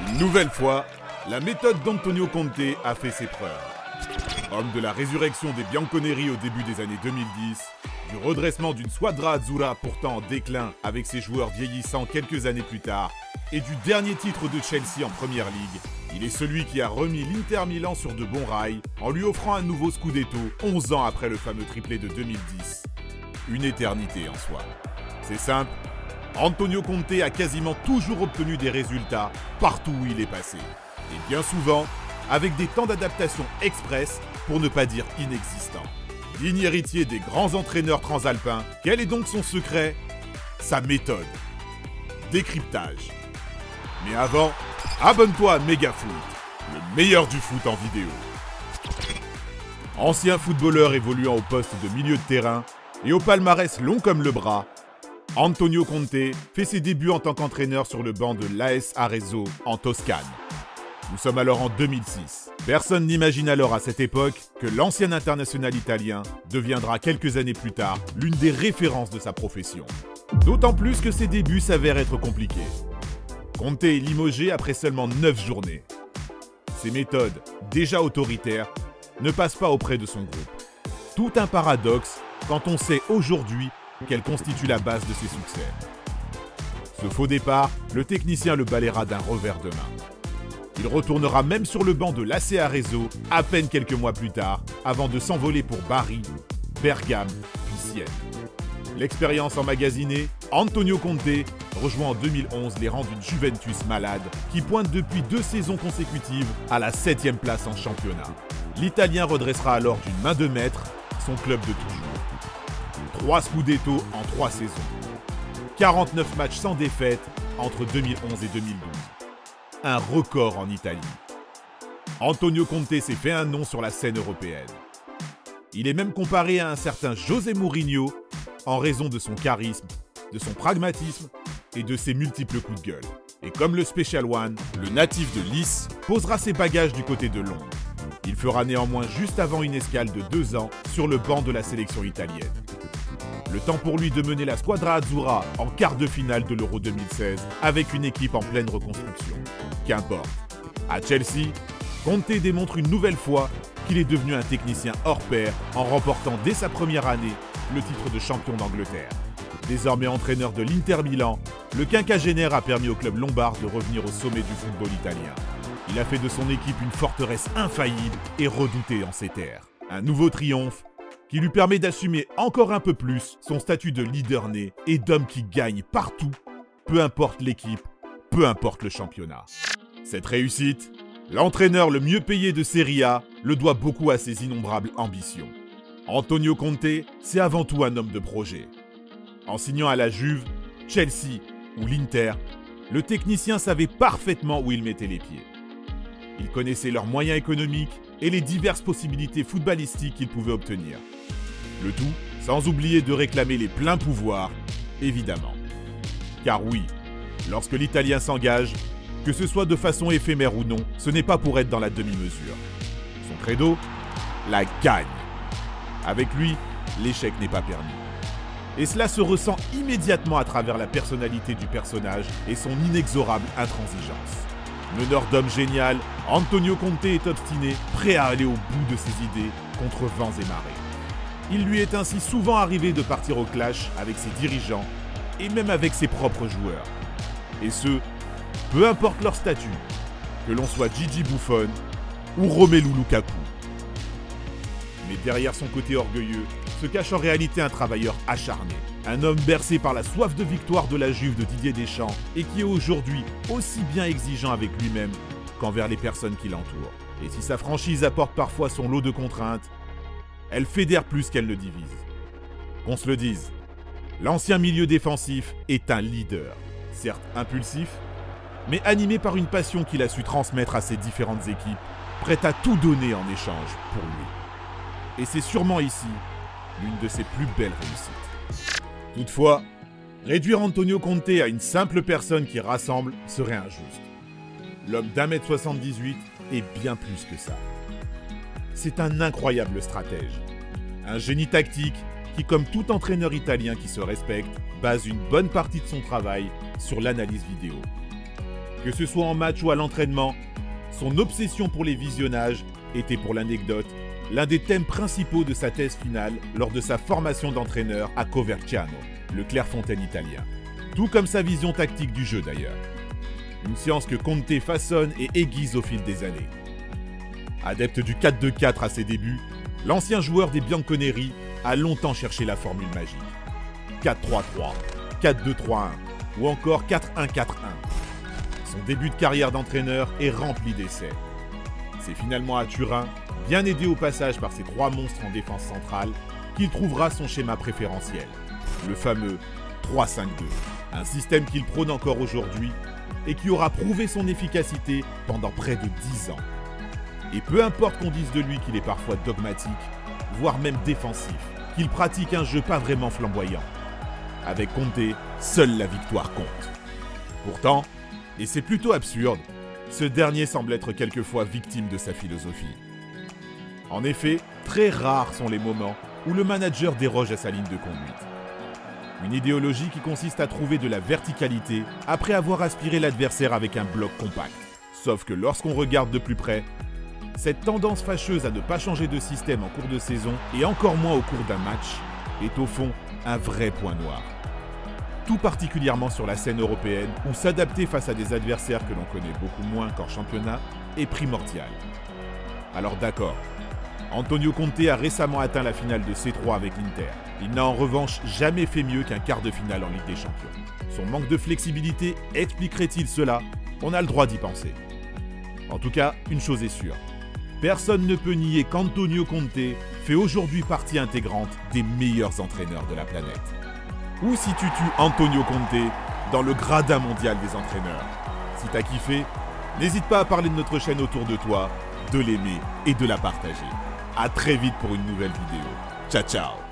Une nouvelle fois, la méthode d'Antonio Conte a fait ses preuves. Homme de la résurrection des Bianconeri au début des années 2010, du redressement d'une squadra azzurra pourtant en déclin avec ses joueurs vieillissant quelques années plus tard, et du dernier titre de Chelsea en Première Ligue, il est celui qui a remis l'Inter Milan sur de bons rails en lui offrant un nouveau Scudetto 11 ans après le fameux triplé de 2010. Une éternité en soi. C'est simple, Antonio Conte a quasiment toujours obtenu des résultats partout où il est passé. Et bien souvent, avec des temps d'adaptation express, pour ne pas dire inexistants. Digne héritier des grands entraîneurs transalpins, quel est donc son secret? Sa méthode. Décryptage. Mais avant, abonne-toi à Megafoot, le meilleur du foot en vidéo. Ancien footballeur évoluant au poste de milieu de terrain et au palmarès long comme le bras, Antonio Conte fait ses débuts en tant qu'entraîneur sur le banc de l'AS Arezzo en Toscane. Nous sommes alors en 2006. Personne n'imagine alors à cette époque que l'ancien international italien deviendra quelques années plus tard l'une des références de sa profession. D'autant plus que ses débuts s'avèrent être compliqués. Conte est limogé après seulement 9 journées. Ses méthodes, déjà autoritaires, ne passent pas auprès de son groupe. Tout un paradoxe quand on sait aujourd'hui qu'elle constitue la base de ses succès. Ce faux départ, le technicien le balayera d'un revers de main. Il retournera même sur le banc de l'AC Arezzo à peine quelques mois plus tard, avant de s'envoler pour Bari, Bergame, puis Sienne. L'expérience emmagasinée, Antonio Conte rejoint en 2011 les rangs d'une Juventus malade qui pointe depuis 2 saisons consécutives à la 7e place en championnat. L'Italien redressera alors d'une main de maître son club de toujours. 3 Scudetto en 3 saisons. 49 matchs sans défaite entre 2011 et 2012. Un record en Italie. Antonio Conte s'est fait un nom sur la scène européenne. Il est même comparé à un certain José Mourinho en raison de son charisme, de son pragmatisme et de ses multiples coups de gueule. Et comme le Special One, le natif de Nice posera ses bagages du côté de Londres. Il fera néanmoins juste avant une escale de 2 ans sur le banc de la sélection italienne. Le temps pour lui de mener la squadra azzurra en quart de finale de l'Euro 2016 avec une équipe en pleine reconstruction. Qu'importe. À Chelsea, Conte démontre une nouvelle fois qu'il est devenu un technicien hors pair en remportant dès sa première année le titre de champion d'Angleterre. Désormais entraîneur de l'Inter Milan, le quinquagénaire a permis au club lombard de revenir au sommet du football italien. Il a fait de son équipe une forteresse infaillible et redoutée en ces terres. Un nouveau triomphe qui lui permet d'assumer encore un peu plus son statut de leader né et d'homme qui gagne partout, peu importe l'équipe, peu importe le championnat. Cette réussite, l'entraîneur le mieux payé de Serie A le doit beaucoup à ses innombrables ambitions. Antonio Conte, c'est avant tout un homme de projet. En signant à la Juve, Chelsea ou l'Inter, le technicien savait parfaitement où il mettait les pieds. Il connaissait leurs moyens économiques et les diverses possibilités footballistiques qu'il pouvait obtenir. Le tout sans oublier de réclamer les pleins pouvoirs, évidemment. Car oui, lorsque l'Italien s'engage, que ce soit de façon éphémère ou non, ce n'est pas pour être dans la demi-mesure. Son credo, la gagne. Avec lui, l'échec n'est pas permis. Et cela se ressent immédiatement à travers la personnalité du personnage et son inexorable intransigeance. Meneur d'homme génial, Antonio Conte est obstiné, prêt à aller au bout de ses idées contre vents et marées. Il lui est ainsi souvent arrivé de partir au clash avec ses dirigeants et même avec ses propres joueurs. Et ce, peu importe leur statut, que l'on soit Gigi Buffon ou Romelu Lukaku. Mais derrière son côté orgueilleux se cache en réalité un travailleur acharné. Un homme bercé par la soif de victoire de la Juve de Didier Deschamps et qui est aujourd'hui aussi bien exigeant avec lui-même qu'envers les personnes qui l'entourent. Et si sa franchise apporte parfois son lot de contraintes, elle fédère plus qu'elle ne divise. Qu'on se le dise, l'ancien milieu défensif est un leader, certes impulsif, mais animé par une passion qu'il a su transmettre à ses différentes équipes, prêt à tout donner en échange pour lui. Et c'est sûrement ici l'une de ses plus belles réussites. Toutefois, réduire Antonio Conte à une simple personne qui rassemble serait injuste. L'homme d'1m78 est bien plus que ça. C'est un incroyable stratège, un génie tactique qui, comme tout entraîneur italien qui se respecte, base une bonne partie de son travail sur l'analyse vidéo. Que ce soit en match ou à l'entraînement, son obsession pour les visionnages était, pour l'anecdote, l'un des thèmes principaux de sa thèse finale lors de sa formation d'entraîneur à Coverciano, le Clairefontaine italien. Tout comme sa vision tactique du jeu d'ailleurs. Une science que Conte façonne et aiguise au fil des années. Adepte du 4-2-4 à ses débuts, l'ancien joueur des Bianconeri a longtemps cherché la formule magique. 4-3-3, 4-2-3-1 ou encore 4-1-4-1. Son début de carrière d'entraîneur est rempli d'essais. C'est finalement à Turin, bien aidé au passage par ses 3 monstres en défense centrale, qu'il trouvera son schéma préférentiel, le fameux 3-5-2. Un système qu'il prône encore aujourd'hui et qui aura prouvé son efficacité pendant près de 10 ans. Et peu importe qu'on dise de lui qu'il est parfois dogmatique, voire même défensif, qu'il pratique un jeu pas vraiment flamboyant. Avec Conte, seule la victoire compte. Pourtant, et c'est plutôt absurde, ce dernier semble être quelquefois victime de sa philosophie. En effet, très rares sont les moments où le manager déroge à sa ligne de conduite. Une idéologie qui consiste à trouver de la verticalité après avoir aspiré l'adversaire avec un bloc compact. Sauf que lorsqu'on regarde de plus près, cette tendance fâcheuse à ne pas changer de système en cours de saison et encore moins au cours d'un match est au fond un vrai point noir. Tout particulièrement sur la scène européenne où s'adapter face à des adversaires que l'on connaît beaucoup moins qu'en championnat est primordial. Alors d'accord, Antonio Conte a récemment atteint la finale de C3 avec l'Inter. Il n'a en revanche jamais fait mieux qu'un quart de finale en Ligue des Champions. Son manque de flexibilité expliquerait-il cela? On a le droit d'y penser. En tout cas, une chose est sûre. Personne ne peut nier qu'Antonio Conte fait aujourd'hui partie intégrante des meilleurs entraîneurs de la planète. Où situes-tu Antonio Conte dans le gradin mondial des entraîneurs? Si t'as kiffé, n'hésite pas à parler de notre chaîne autour de toi, de l'aimer et de la partager. À très vite pour une nouvelle vidéo. Ciao ciao.